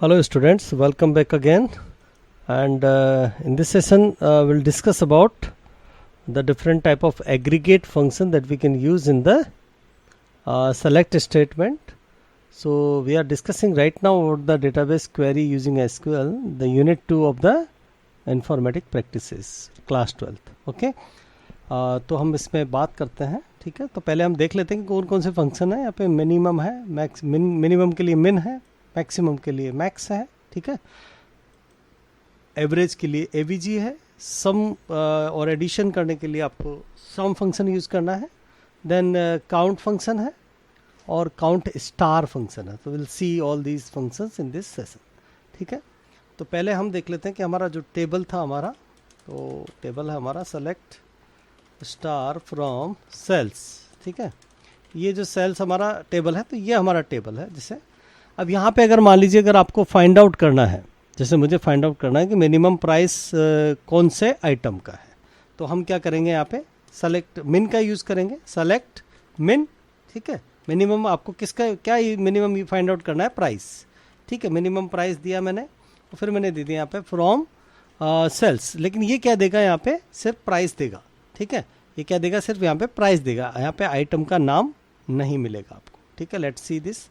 Hello students, welcome back again, and in this session we'll discuss about the different type of aggregate function that we can use in the select statement. So we are discussing right now about the database query using SQL, the unit 2 of the informatic practices, class 12th. Okay तो हम इसमें बात करते हैं, ठीक है। तो पहले हम देख लेते हैं कि कौन कौन से फंक्शन है। यहाँ पे मिनिमम है, मैक्स, मिनिमम के लिए मिन है, मैक्सिमम के लिए मैक्स है, ठीक है। एवरेज के लिए एवीजी है, सम और एडिशन करने के लिए आपको सम फंक्शन यूज़ करना है। देन काउंट फंक्शन है और काउंट स्टार फंक्शन है। तो will see all these functions in this session, ठीक है। तो पहले हम देख लेते हैं कि हमारा जो टेबल था हमारा, तो टेबल है हमारा सेलेक्ट स्टार फ्रॉम सेल्स, ठीक है। ये जो सेल्स हमारा टेबल है, तो ये हमारा टेबल है। जैसे अब यहाँ पे अगर मान लीजिए अगर आपको फाइंड आउट करना है, जैसे मुझे फाइंड आउट करना है कि मिनिमम प्राइस कौन से आइटम का है, तो हम क्या करेंगे, यहाँ पे सेलेक्ट मिन का यूज़ करेंगे, सेलेक्ट मिन, ठीक है। मिनिमम आपको किसका क्या मिनिमम फाइंड आउट करना है, प्राइस, ठीक है। मिनिमम प्राइस दिया मैंने, तो फिर मैंने दे दिया यहाँ पे फ्रॉम सेल्स। लेकिन ये क्या देगा, यहाँ पे सिर्फ प्राइस देगा, ठीक है। ये क्या देगा, सिर्फ यहाँ पे प्राइस देगा, यहाँ पे आइटम का नाम नहीं मिलेगा आपको, ठीक है। Let's see this.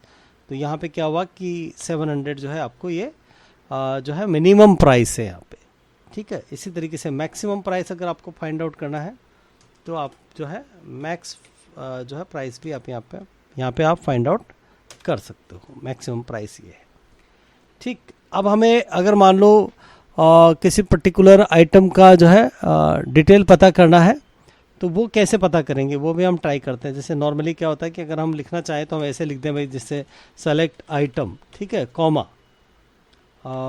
तो यहाँ पे क्या हुआ कि 700 जो है आपको ये जो है मिनिमम प्राइस है यहाँ पे, ठीक है। इसी तरीके से मैक्सिमम प्राइस अगर आपको फाइंड आउट करना है, तो आप जो है मैक्स जो है प्राइस भी आप यहाँ पे आप फाइंड आउट कर सकते हो। मैक्सिमम प्राइस ये है, ठीक। अब हमें अगर मान लो किसी पर्टिकुलर आइटम का जो है डिटेल पता करना है, तो वो कैसे पता करेंगे, वो भी हम ट्राई करते हैं। जैसे नॉर्मली क्या होता है कि अगर हम लिखना चाहें तो हम ऐसे लिख दें भाई, जैसे सेलेक्ट आइटम, ठीक है, कॉमा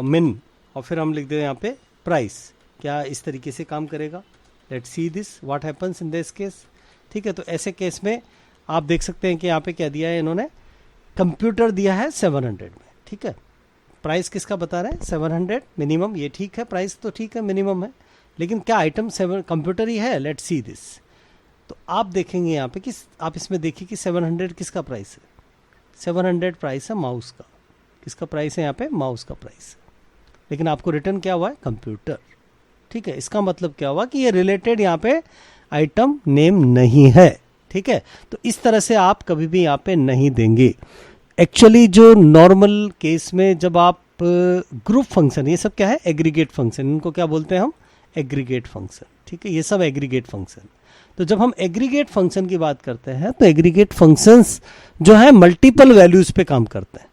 मिन, और फिर हम लिख दें यहाँ पे प्राइस। क्या इस तरीके से काम करेगा? Let's see this what happens in this case, ठीक है। तो ऐसे केस में आप देख सकते हैं कि यहाँ पे क्या दिया है इन्होंने, कंप्यूटर दिया है 700 में, ठीक है। प्राइस किसका बता रहे हैं, 700 मिनिमम, ये ठीक है, प्राइस तो ठीक है, मिनिमम है, लेकिन क्या आइटम 7 कंप्यूटर ही है। Let's see this. तो आप देखेंगे यहाँ पे कि आप इसमें देखिए कि 700 किसका प्राइस है, 700 प्राइस है माउस का। किसका प्राइस है यहाँ पे, माउस का प्राइस है। लेकिन आपको रिटर्न क्या हुआ है, कंप्यूटर, ठीक है। इसका मतलब क्या हुआ कि ये रिलेटेड यहाँ पे आइटम नेम नहीं है, ठीक है। तो इस तरह से आप कभी भी यहाँ पे नहीं देंगे। एक्चुअली जो नॉर्मल केस में जब आप ग्रुप फंक्शन, ये सब क्या है, एग्रीगेट फंक्शन, इनको क्या बोलते हैं हम, एग्रीगेट फंक्शन, ठीक है। ये सब एग्रीगेट फंक्शन। तो जब हम एग्रीगेट फंक्शन की बात करते हैं, तो एग्रीगेट फंक्शंस जो है मल्टीपल वैल्यूज पे काम करते हैं,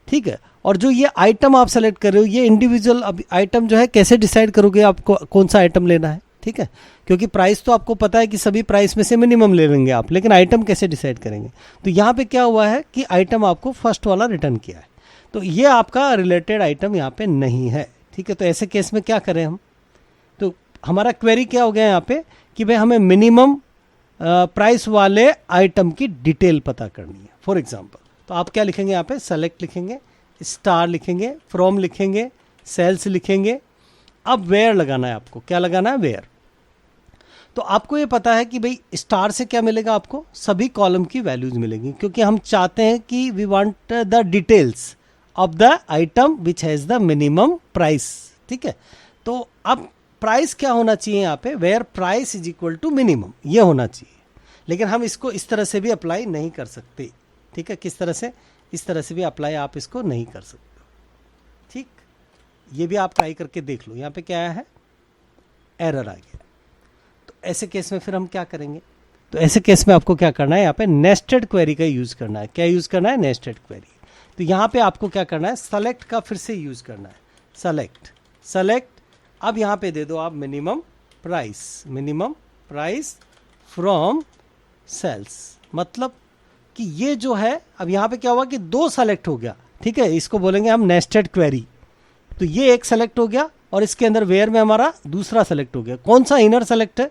ठीक है। और जो ये आइटम आप सेलेक्ट कर रहे हो, ये इंडिविजुअल अब आइटम जो है कैसे डिसाइड करोगे आपको कौन सा आइटम लेना है, ठीक है। क्योंकि प्राइस तो आपको पता है कि सभी प्राइस में से मिनिमम ले लेंगे आप, लेकिन आइटम कैसे डिसाइड करेंगे। तो यहाँ पे क्या हुआ है कि आइटम आपको फर्स्ट वाला रिटर्न किया है, तो ये आपका रिलेटेड आइटम यहाँ पे नहीं है, ठीक है। तो ऐसे केस में क्या करें हम, तो हमारा क्वेरी क्या हो गया यहाँ पे कि भाई हमें मिनिमम प्राइस वाले आइटम की डिटेल पता करनी है। फॉर एग्जांपल, तो आप क्या लिखेंगे यहाँ पे, सेलेक्ट लिखेंगे, स्टार लिखेंगे, फ्रॉम लिखेंगे, सेल्स लिखेंगे। अब वेयर लगाना है आपको, क्या लगाना है, वेयर। तो आपको ये पता है कि भाई स्टार से क्या मिलेगा, आपको सभी कॉलम की वैल्यूज मिलेंगी, क्योंकि हम चाहते हैं कि we want the details of the item which has the minimum price, ठीक है। तो अब प्राइस क्या होना चाहिए यहाँ पे, where price is equal to minimum, ये होना चाहिए। लेकिन हम इसको इस तरह से भी अप्लाई नहीं कर सकते, ठीक है। किस तरह से, इस तरह से भी अप्लाई आप इसको नहीं कर सकते, ठीक। ये भी आप ट्राई करके देख लो। यहाँ पे क्या आया है, एरर आ गया। तो ऐसे केस में फिर हम क्या करेंगे, तो ऐसे केस में आपको क्या करना है, यहाँ पे नेस्टेड क्वेरी का यूज़ करना है। क्या यूज़ करना है, नेस्टेड क्वेरी। तो यहाँ पे आपको क्या करना है, सेलेक्ट का फिर से यूज़ करना है, सेलेक्ट, सेलेक्ट। अब यहाँ पे दे दो आप मिनिमम प्राइस फ्रॉम सेल्स। मतलब कि ये जो है, अब यहाँ पे क्या हुआ कि 2 सेलेक्ट हो गया, ठीक है। इसको बोलेंगे हम नेस्टेड क्वेरी। तो ये एक सेलेक्ट हो गया और इसके अंदर वेयर में हमारा दूसरा सेलेक्ट हो गया। कौन सा, इनर सेलेक्ट है,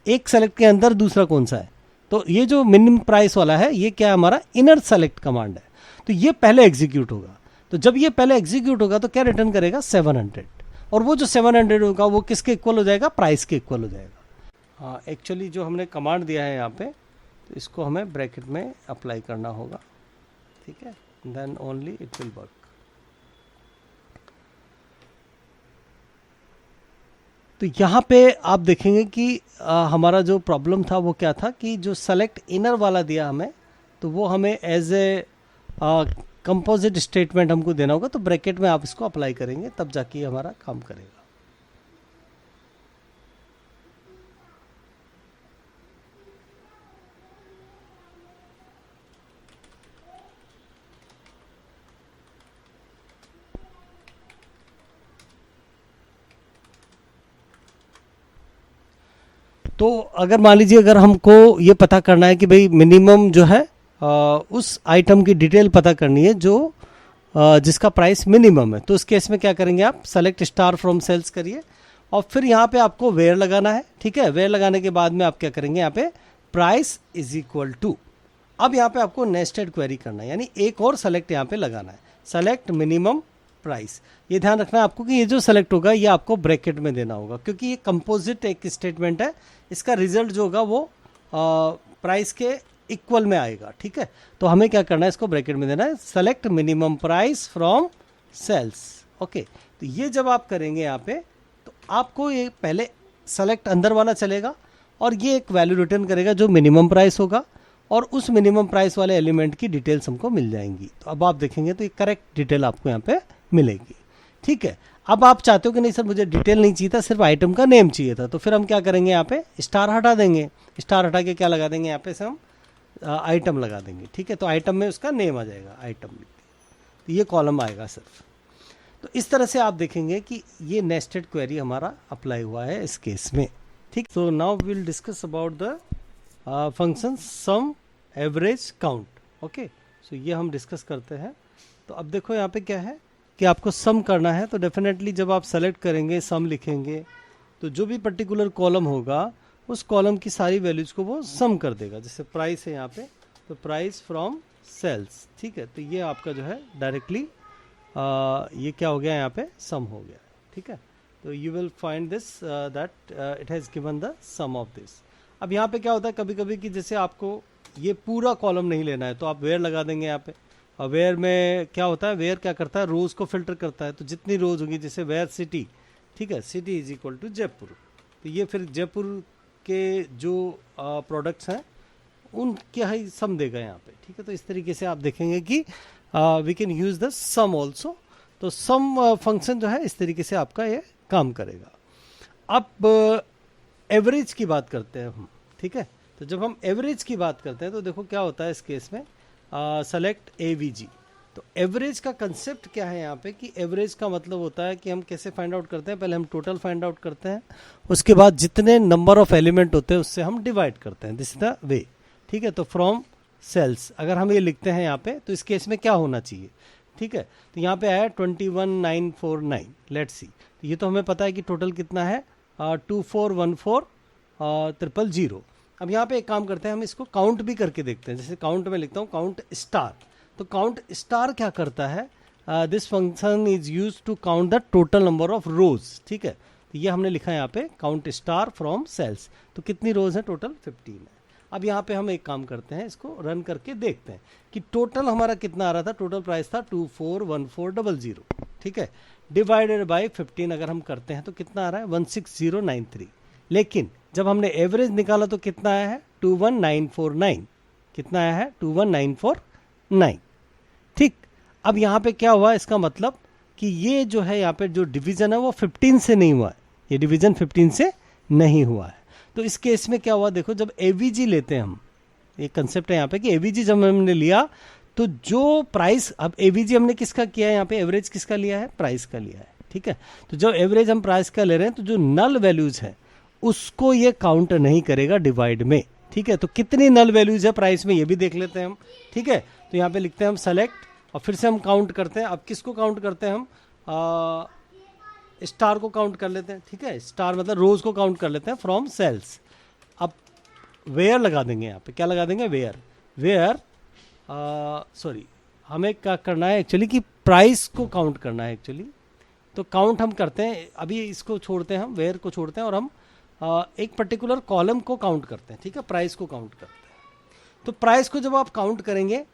एक सेलेक्ट के अंदर दूसरा कौन सा है, तो ये जो मिनिमम प्राइस वाला है, ये क्या है, हमारा इनर सेलेक्ट कमांड है। तो ये पहले एग्जीक्यूट होगा। तो जब ये पहले एग्जीक्यूट होगा तो क्या रिटर्न करेगा, 700। और वो जो 700 होगा वो किसके इक्वल हो जाएगा, प्राइस के इक्वल हो जाएगा। हाँ, एक्चुअली जो हमने कमांड दिया है यहाँ पे, तो इसको हमें ब्रैकेट में अप्लाई करना होगा, ठीक है। Then only it will work. तो यहाँ पे आप देखेंगे कि हमारा जो प्रॉब्लम था वो क्या था कि जो सेलेक्ट इनर वाला दिया हमें, तो वो हमें एज ए कंपोजिट स्टेटमेंट हमको देना होगा, तो ब्रैकेट में आप इसको अप्लाई करेंगे तब जाके ये हमारा काम करेगा। तो अगर मान लीजिए अगर हमको ये पता करना है कि भाई मिनिमम जो है उस आइटम की डिटेल पता करनी है जो जिसका प्राइस मिनिमम है, तो उस केस में क्या करेंगे आप सेलेक्ट स्टार फ्रॉम सेल्स करिए और फिर यहाँ पे आपको वेयर लगाना है। ठीक है, वेयर लगाने के बाद में आप क्या करेंगे यहाँ पे प्राइस इज इक्वल टू, अब यहाँ पे आपको नेस्टेड क्वेरी करना है, यानी एक और सेलेक्ट यहाँ पे लगाना है, सेलेक्ट मिनिमम प्राइस। ये ध्यान रखना है आपको कि ये जो सेलेक्ट होगा ये आपको ब्रैकेट में देना होगा, क्योंकि ये कंपोजिट एक स्टेटमेंट है, इसका रिजल्ट जो होगा वो प्राइस के इक्वल में आएगा। ठीक है, तो हमें क्या करना है, इसको ब्रैकेट में देना है, select minimum price from sales. Okay, तो ये जब आप करेंगे यहाँ पे तो आपको ये पहले सेलेक्ट अंदर वाला चलेगा और ये एक वैल्यू रिटर्न करेगा जो मिनिमम प्राइस होगा और उस मिनिमम प्राइस वाले एलिमेंट की डिटेल्स हमको मिल जाएंगी। तो अब आप देखेंगे तो ये करेक्ट डिटेल आपको यहाँ पे मिलेगी। ठीक है, अब आप चाहते हो कि नहीं सर मुझे डिटेल नहीं चाहिए था, सिर्फ आइटम का नेम चाहिए था, तो फिर हम क्या करेंगे, यहाँ पे स्टार हटा देंगे, स्टार हटा के क्या लगा देंगे यहाँ पे से हम आइटम लगा देंगे। ठीक है, तो आइटम में उसका नेम आ जाएगा, आइटम लिख दिया, तो ये कॉलम आएगा सिर्फ। तो इस तरह से आप देखेंगे कि ये नेस्टेड क्वेरी हमारा अप्लाई हुआ है इस केस में। ठीक, so now we will discuss about the function sum average count. Okay, so ये हम डिस्कस करते हैं। तो अब देखो यहाँ पे क्या है कि आपको सम करना है, तो डेफिनेटली जब आप सेलेक्ट करेंगे सम लिखेंगे तो जो भी पर्टिकुलर कॉलम होगा उस कॉलम की सारी वैल्यूज को वो सम कर देगा। जैसे प्राइस है यहाँ पे, तो प्राइस फ्रॉम सेल्स। ठीक है, तो ये आपका जो है डायरेक्टली ये क्या हो गया, यहाँ पे सम हो गया। ठीक है, तो you will find this that it has given the sum of this. अब यहाँ पे क्या होता है कभी कभी कि जैसे आपको ये पूरा कॉलम नहीं लेना है तो आप वेयर लगा देंगे यहाँ पे, और वेयर में क्या होता है, वेयर क्या करता है, रोज़ को फिल्टर करता है, तो जितनी रोज़ होगी, जैसे वेयर सिटी, ठीक है, city is equal to Jaipur, तो ये फिर जयपुर के जो प्रोडक्ट्स हैं उनके ही सम देगा यहाँ पे। ठीक है, तो इस तरीके से आप देखेंगे कि we can use the sum also. तो सम फंक्शन जो है इस तरीके से आपका ये काम करेगा। अब एवरेज की बात करते हैं हम। ठीक है, तो जब हम एवरेज की बात करते हैं तो देखो क्या होता है इस केस में, सेलेक्ट एवीजी। तो एवरेज का कंसेप्ट क्या है यहाँ पे कि एवरेज का मतलब होता है कि हम कैसे फाइंड आउट करते हैं, पहले हम टोटल फाइंड आउट करते हैं, उसके बाद जितने नंबर ऑफ एलिमेंट होते हैं उससे हम डिवाइड करते हैं, दिस इज द वे। ठीक है, तो फ्रॉम सेल्स अगर हम ये लिखते हैं यहाँ पे तो इस केस में क्या होना चाहिए। ठीक है, तो यहाँ पे आया 21949, लेट्स सी, तो ये तो हमें पता है कि टोटल कितना है 2414000। अब यहाँ पे एक काम करते हैं, हम इसको काउंट भी करके देखते हैं। जैसे काउंट में लिखता हूँ काउंट स्टार, तो काउंट स्टार क्या करता है, this function is use to count the total number of rows. ठीक है, तो ये हमने लिखा है यहाँ पे काउंट स्टार फ्रॉम सेल्स, तो कितनी रोज है, टोटल 15 है। अब यहाँ पे हम एक काम करते हैं, इसको रन करके देखते हैं कि टोटल हमारा कितना आ रहा था। टोटल प्राइस था 241400। ठीक है, डिवाइडेड बाय 15 अगर हम करते हैं तो कितना आ रहा है 16093। लेकिन जब हमने एवरेज निकाला तो कितना आया है 21949। कितना आया है 21949। ठीक, अब यहाँ पे क्या हुआ, इसका मतलब कि ये जो है यहाँ पे जो डिवीजन है वो 15 से नहीं हुआ है, ये डिवीजन 15 से नहीं हुआ है। तो इस केस में क्या हुआ, देखो जब एवीजी लेते हैं हम, ये कंसेप्ट है यहाँ पे कि एवीजी जब हमने लिया तो जो प्राइस, अब एवीजी हमने किसका किया है यहाँ पे, एवरेज किसका लिया है, प्राइस का लिया है। ठीक है, तो जो एवरेज हम प्राइस का ले रहे हैं तो जो नल वैल्यूज है उसको ये काउंट नहीं करेगा डिवाइड में। ठीक है, तो कितनी नल वैल्यूज है प्राइस में ये भी देख लेते हैं हम। ठीक है, तो यहाँ पे लिखते हैं हम सेलेक्ट और फिर से हम काउंट करते हैं। अब किसको काउंट करते हैं हम, स्टार को काउंट कर लेते हैं। ठीक है, स्टार मतलब रोज को काउंट कर लेते हैं फ्रॉम सेल्स। अब वेयर लगा देंगे, यहाँ पे क्या लगा देंगे, वेयर। वेयर सॉरी, हमें क्या करना है एक्चुअली कि प्राइस को काउंट करना है एक्चुअली। तो काउंट हम करते हैं, अभी इसको छोड़ते हैं, हम वेयर को छोड़ते हैं और हम एक पर्टिकुलर कॉलम को काउंट करते हैं। ठीक है, प्राइस को काउंट करते हैं। तो प्राइस को जब आप काउंट करेंगे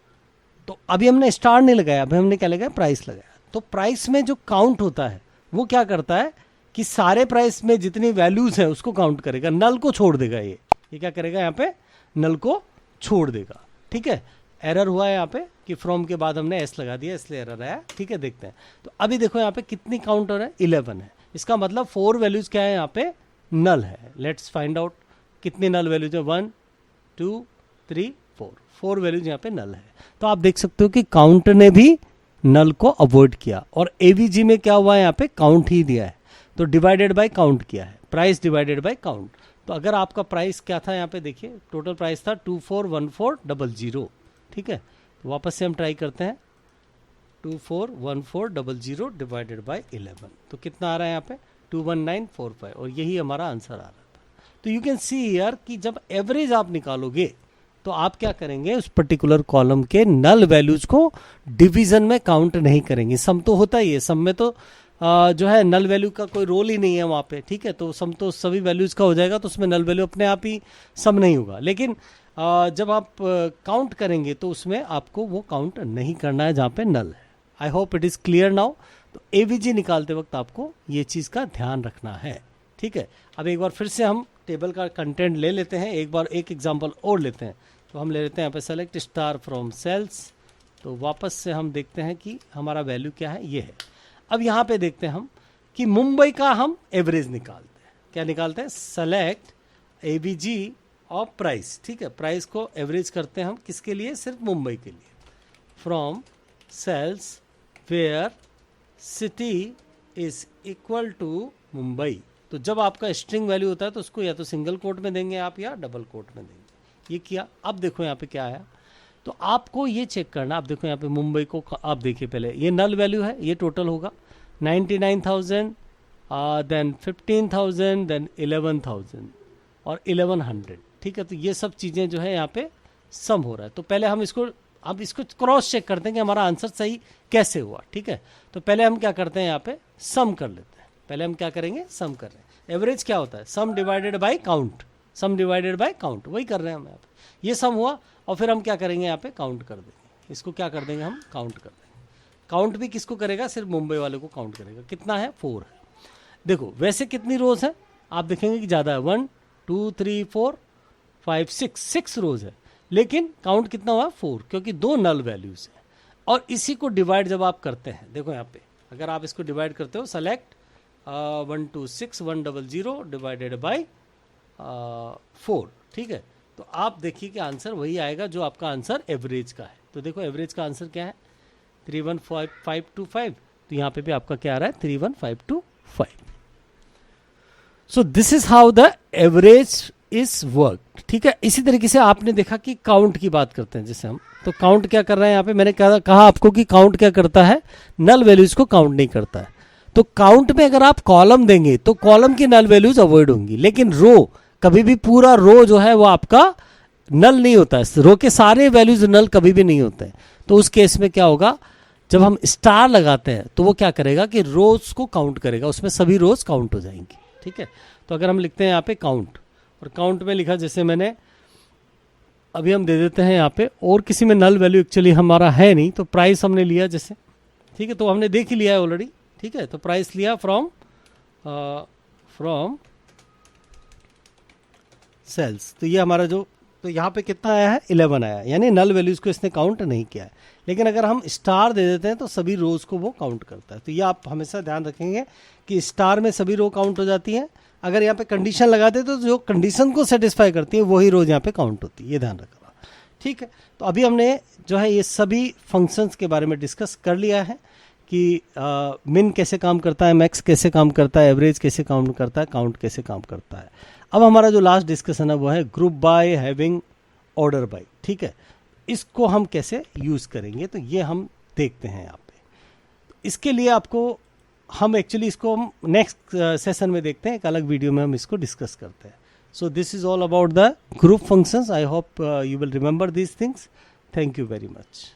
तो अभी हमने स्टार नहीं लगाया, अभी हमने क्या लगाया, प्राइस लगाया। तो प्राइस में जो काउंट होता है वो क्या करता है कि सारे प्राइस में जितनी वैल्यूज हैं उसको काउंट करेगा, नल को छोड़ देगा। ये क्या करेगा, यहाँ पे नल को छोड़ देगा। ठीक है, एरर हुआ है यहाँ पे कि फ्रॉम के बाद हमने एस लगा दिया इसलिए एरर आया। ठीक है, देखते हैं। तो अभी देखो यहाँ पे कितनी काउंट हो रहा है, 11 है। इसका मतलब 4 वैल्यूज क्या है, यहाँ पे नल है। लेट्स फाइंड आउट कितनी नल वैल्यूज है, 1 2 3 4 वैल्यूज यहाँ पे नल है। तो आप देख सकते हो कि काउंट ने भी नल को अवॉइड किया, और एवीजी में क्या हुआ है, यहाँ पे काउंट ही दिया है तो डिवाइडेड बाय काउंट किया है, प्राइस डिवाइडेड बाय काउंट। तो अगर आपका प्राइस क्या था, यहाँ पे देखिए टोटल प्राइस था 241400। ठीक है, तो वापस से हम ट्राई करते हैं, 241400 डिवाइडेड बाय 11, तो कितना आ रहा है यहाँ पे 21945, और यही हमारा आंसर आ रहा था। तो यू कैन सी हियर कि जब एवरेज आप निकालोगे तो आप क्या करेंगे, उस पर्टिकुलर कॉलम के नल वैल्यूज को डिवीजन में काउंट नहीं करेंगे। सम तो होता ही है, सम में तो जो है नल वैल्यू का कोई रोल ही नहीं है वहाँ पे। ठीक है, तो सम तो सभी वैल्यूज का हो जाएगा, तो उसमें नल वैल्यू अपने आप ही सम नहीं होगा। लेकिन जब आप काउंट करेंगे तो उसमें आपको वो काउंट नहीं करना है जहाँ पे नल है। I hope it is clear now. तो एवीजी निकालते वक्त आपको ये चीज़ का ध्यान रखना है। ठीक है, अब एक बार फिर से हम टेबल का कंटेंट ले लेते हैं, एक बार एक एग्जांपल और लेते हैं। तो हम ले लेते हैं यहाँ पे सेलेक्ट स्टार फ्रॉम सेल्स। तो वापस से हम देखते हैं कि हमारा वैल्यू क्या है, ये है। अब यहाँ पे देखते हैं हम कि मुंबई का हम एवरेज निकालते हैं। क्या निकालते हैं, सेलेक्ट एवीजी ऑफ प्राइस। ठीक है, प्राइस को एवरेज करते हैं हम किसके लिए, सिर्फ मुंबई के लिए। From sales where city is equal to Mumbai. तो जब आपका स्ट्रिंग वैल्यू होता है तो उसको या तो सिंगल कोट में देंगे आप या डबल कोट में देंगे। ये किया। अब देखो यहाँ पे क्या आया, तो आपको ये चेक करना। आप देखो यहाँ पे मुंबई को आप देखिए, पहले ये नल वैल्यू है, ये टोटल होगा 99,000, देन 15,000, देन 11,000 और 1100। ठीक है, तो ये सब चीज़ें जो है यहाँ पे सम हो रहा है। तो पहले हम इसको क्रॉस चेक करते हैं कि हमारा आंसर सही कैसे हुआ। ठीक है, तो पहले हम क्या करते हैं, यहाँ पे सम कर लेते हैं। पहले हम क्या करेंगे, सम कर रहे हैं। एवरेज क्या होता है, सम divided by count, some divided by count, वही कर रहे हैं हम यहाँ पे। ये सम हुआ और फिर हम क्या करेंगे, यहाँ पे काउंट कर देंगे। इसको क्या कर देंगे, हम काउंट कर देंगे। काउंट भी किसको करेगा, सिर्फ मुंबई वाले को काउंट करेगा। कितना है, 4 है। देखो वैसे कितनी रोज है, आप देखेंगे कि ज़्यादा है, 1 2 3 4 5 6 रोज है, लेकिन काउंट कितना हुआ, 4, क्योंकि 2 नल वैल्यूज है। और इसी को डिवाइड जब आप करते हैं, देखो यहाँ पे अगर आप इसको डिवाइड करते हो, सेलेक्ट 126,100 डिवाइडेड बाई 4। ठीक है, तो आप देखिए कि आंसर वही आएगा जो आपका आंसर एवरेज का है। तो देखो एवरेज का आंसर क्या है, 315,525। तो यहाँ पे भी आपका क्या आ रहा है, 31525। So this is how the average is work. ठीक है, इसी तरीके से आपने देखा कि काउंट की बात करते हैं जैसे हम, तो काउंट क्या कर रहे हैं यहाँ पे, मैंने कहा आपको कि काउंट क्या करता है, नल वैल्यूज को काउंट नहीं करता है। तो काउंट में अगर आप कॉलम देंगे तो कॉलम की नल वैल्यूज अवॉइड होंगी, लेकिन रो कभी भी, पूरा रो जो है वो आपका नल नहीं होता है। रो के सारे वैल्यूज नल कभी भी नहीं होते हैं। तो उस केस में क्या होगा, जब हम स्टार लगाते हैं तो वो क्या करेगा कि रोज को काउंट करेगा, उसमें सभी रोज काउंट हो जाएंगी। ठीक है, तो अगर हम लिखते हैं यहाँ पे काउंट, और काउंट में लिखा जैसे मैंने अभी, हम दे देते हैं यहाँ पे, और किसी में नल वैल्यू एक्चुअली हमारा है नहीं, तो प्राइस हमने लिया जैसे। ठीक है, तो हमने देख ही लिया है ऑलरेडी। ठीक है, तो प्राइस लिया फ्रॉम सेल्स। तो ये हमारा जो, तो यहाँ पे कितना आया है, 11 आया, यानी नल वैल्यूज को इसने काउंट नहीं किया है। लेकिन अगर हम स्टार दे देते हैं तो सभी रोज को वो काउंट करता है। तो ये आप हमेशा ध्यान रखेंगे कि स्टार में सभी रो काउंट हो जाती हैं। अगर यहाँ पे कंडीशन लगा दे तो जो कंडीशन को सेटिस्फाई करती है वही रोज यहाँ पे काउंट होती है, ये ध्यान रखना। ठीक है, तो अभी हमने जो है ये सभी फंक्शंस के बारे में डिस्कस कर लिया है कि मिन कैसे काम करता है, मैक्स कैसे काम करता है, एवरेज कैसे काम करता है, काउंट कैसे काम करता है। अब हमारा जो लास्ट डिस्कशन है वो है group by, having, order by. ठीक है, इसको हम कैसे यूज़ करेंगे, तो ये हम देखते हैं यहाँ पे। इसके लिए आपको हम एक्चुअली इसको हम नेक्स्ट सेशन में देखते हैं, एक अलग वीडियो में हम इसको डिस्कस करते हैं। So this is all about the group functions. I hope you will remember these things. Thank you very much.